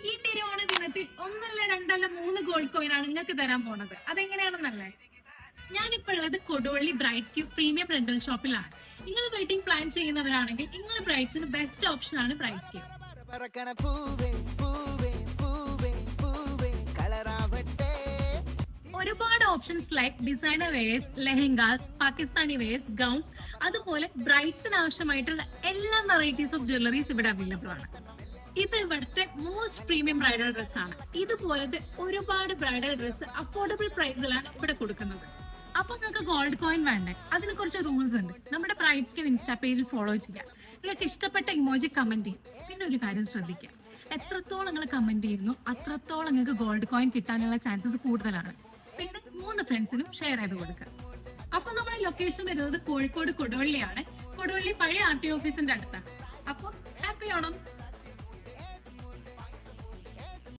ഈ തിരുവോണ ദിനത്തിൽ ഒന്നല്ല രണ്ടല്ല 3 ഗോൾഡ് കോയിൻ ആണ് നിങ്ങൾക്ക് തരാൻ പോണത്. അതെങ്ങനെയാണെന്നല്ലേ? ഞാനിപ്പോ ഉള്ളത് Koduvally brides cube premium rental ഷോപ്പിലാണ്. നിങ്ങൾ വെഡിങ് പ്ലാൻ ചെയ്യുന്നവരാണെങ്കിൽ നിങ്ങൾ ബ്രൈഡ്സിന് ബെസ്റ്റ് ഓപ്ഷൻ ആണ് ബ്രൈഡ്സ് ക്യൂബ്. പറക്കണ പൂവേ പൂവേ പൂവേ പൂവേ കളറാവട്ടെ. ഒരുപാട് options like designer wears, lehengas, Pakistani wears, gowns, അതുപോലെ ബ്രൈഡ്സിന് ആവശ്യമായിട്ടുള്ള എല്ലാ വെറൈറ്റീസ് ഓഫ് ജ്വല്ലറീസ് ഇവിടെ അവൈലബിൾ ആണ്. ഇത് ഇവിടുത്തെ മോസ്റ്റ് പ്രീമിയം ബ്രൈഡൽ ഡ്രസ് ആണ്. ഇതുപോലത്തെ ഒരുപാട് ബ്രൈഡൽ ഡ്രസ് അഫോർഡബിൾ പ്രൈസിലാണ് ഇവിടെ കൊടുക്കുന്നത്. അപ്പൊ നിങ്ങൾക്ക് ഗോൾഡ് കോയിൻ വേണ്ടേ? അതിന് കുറച്ച് റൂൾസ് ഉണ്ട്. നമ്മുടെ brides cube insta page follow ചെയ്യാം. നിങ്ങൾക്ക് ഇഷ്ടപ്പെട്ട ഇമോജി കമന്റ് ചെയ്യും. പിന്നെ ഒരു കാര്യം ശ്രദ്ധിക്കുക, എത്രത്തോളം നിങ്ങൾ കമന്റ് ചെയ്യുന്നു അത്രത്തോളം നിങ്ങൾക്ക് ഗോൾഡ് കോയിൻ കിട്ടാനുള്ള ചാൻസസ് കൂടുതലാണ്. പിന്നെ 3 ഫ്രണ്ട്സിനും ഷെയർ ചെയ്ത് കൊടുക്കുക. അപ്പൊ നമ്മുടെ ലൊക്കേഷൻ വരുന്നത് കോഴിക്കോട് കൊടുവള്ളിയാണ്. കൊടുവള്ളി പഴയ RT ഓഫീസിന്റെ അടുത്താണ്. അപ്പൊ ഹാപ്പി ഓണം.